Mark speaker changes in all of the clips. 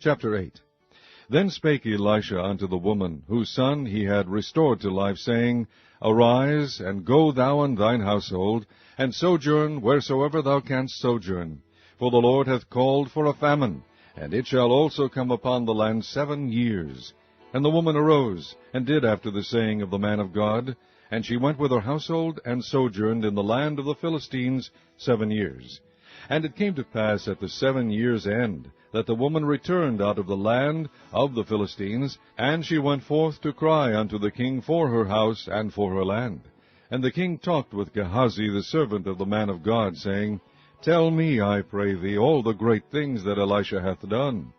Speaker 1: Chapter 8. Then spake Elisha unto the woman, whose son he had restored to life, saying, Arise, and go thou and thine household, and sojourn wheresoever thou canst sojourn. For the Lord hath called for a famine, and it shall also come upon the land 7 years. And the woman arose, and did after the saying of the man of God, and she went with her household, and sojourned in the land of the Philistines 7 years. And it came to pass at the 7 years' end, that the woman returned out of the land of the Philistines, and she went forth to cry unto the king for her house and for her land. And the king talked with Gehazi the servant of the man of God, saying, Tell me, I pray thee, all the great things that Elisha hath done.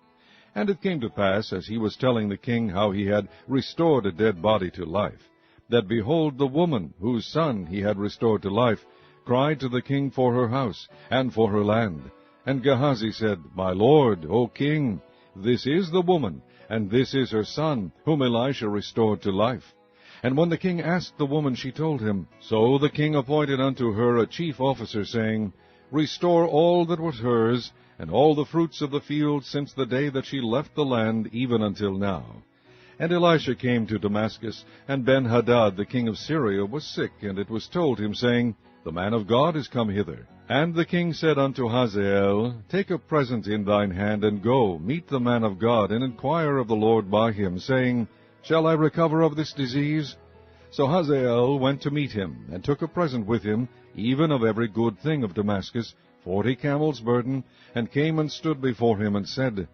Speaker 1: And it came to pass, as he was telling the king how he had restored a dead body to life, that behold, the woman, whose son he had restored to life, cried to the king for her house and for her land. And Gehazi said, My lord, O king, this is the woman, and this is her son, whom Elisha restored to life. And when the king asked the woman, she told him. So the king appointed unto her a chief officer, saying, Restore all that was hers, and all the fruits of the field, since the day that she left the land, even until now. And Elisha came to Damascus, and Ben-Hadad the king of Syria was sick, and it was told him, saying, The man of God is come hither. And the king said unto Hazael, Take a present in thine hand, and go, meet the man of God, and inquire of the Lord by him, saying, Shall I recover of this disease? So Hazael went to meet him, and took a present with him, even of every good thing of Damascus, 40 camels' burden, and came and stood before him, and said,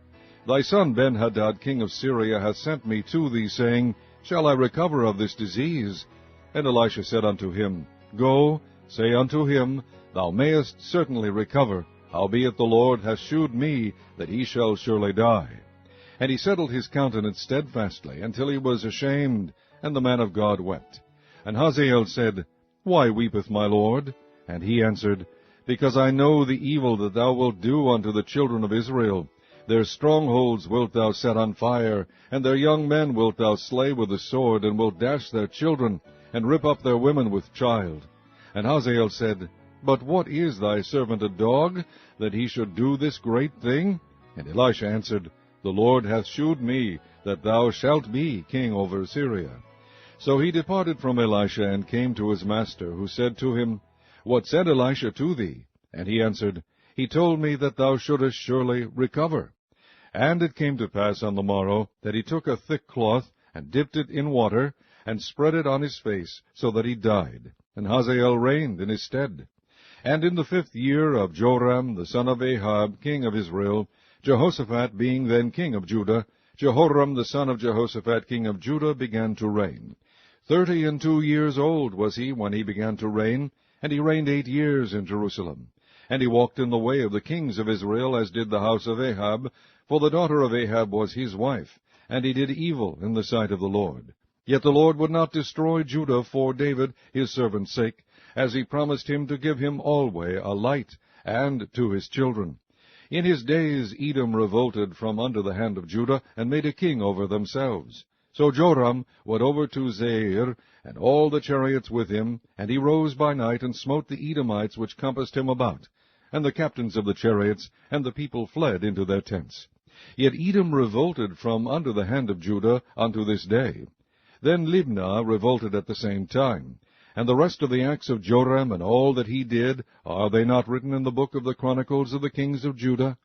Speaker 1: Thy son Ben-Hadad king of Syria hath sent me to thee, saying, Shall I recover of this disease? And Elisha said unto him, Go, say unto him, Thou mayest certainly recover, howbeit the Lord hath shewed me that he shall surely die. And he settled his countenance steadfastly, until he was ashamed, and the man of God wept. And Hazael said, Why weepeth my lord? And he answered, Because I know the evil that thou wilt do unto the children of Israel. Their strongholds wilt thou set on fire, and their young men wilt thou slay with the sword, and wilt dash their children, and rip up their women with child. And Hazael said, But what is thy servant a dog, that he should do this great thing? And Elisha answered, The Lord hath shewed me that thou shalt be king over Syria. So he departed from Elisha, and came to his master, who said to him, What said Elisha to thee? And he answered, He told me that thou shouldest surely recover. And it came to pass on the morrow, that he took a thick cloth, and dipped it in water, and spread it on his face, so that he died. And Hazael reigned in his stead. And in the 5th year of Joram the son of Ahab, king of Israel, Jehoshaphat being then king of Judah, Jehoram the son of Jehoshaphat, king of Judah, began to reign. 32 years old was he when he began to reign, and he reigned 8 years in Jerusalem. And he walked in the way of the kings of Israel, as did the house of Ahab, for the daughter of Ahab was his wife, and he did evil in the sight of the Lord. Yet the Lord would not destroy Judah for David his servant's sake, as he promised him to give him alway a light, and to his children. In his days Edom revolted from under the hand of Judah, and made a king over themselves. So Joram went over to Zair, and all the chariots with him, and he rose by night, and smote the Edomites which compassed him about, and the captains of the chariots, and the people fled into their tents. Yet Edom revolted from under the hand of Judah unto this day. Then Libnah revolted at the same time. And the rest of the acts of Joram, and all that he did, are they not written in the book of the Chronicles of the kings of Judah?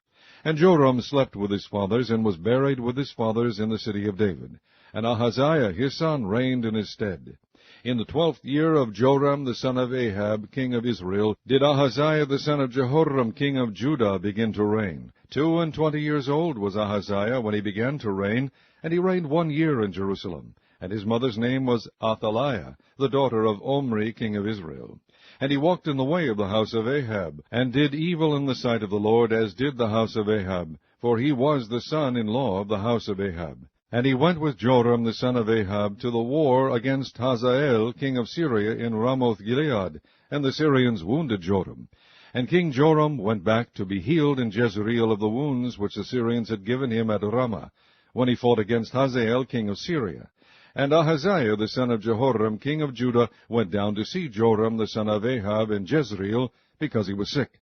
Speaker 1: And Joram slept with his fathers, and was buried with his fathers in the city of David. And Ahaziah his son reigned in his stead. In the 12th year of Joram the son of Ahab, king of Israel, did Ahaziah the son of Jehoram, king of Judah, begin to reign. 22 years old was Ahaziah when he began to reign, and he reigned 1 year in Jerusalem. And his mother's name was Athaliah, the daughter of Omri, king of Israel. And he walked in the way of the house of Ahab, and did evil in the sight of the Lord, as did the house of Ahab, for he was the son-in-law of the house of Ahab. And he went with Joram the son of Ahab to the war against Hazael, king of Syria, in Ramoth-Gilead, and the Syrians wounded Joram. And King Joram went back to be healed in Jezreel of the wounds which the Syrians had given him at Ramah, when he fought against Hazael, king of Syria. And Ahaziah the son of Jehoram, king of Judah, went down to see Joram the son of Ahab in Jezreel, because he was sick.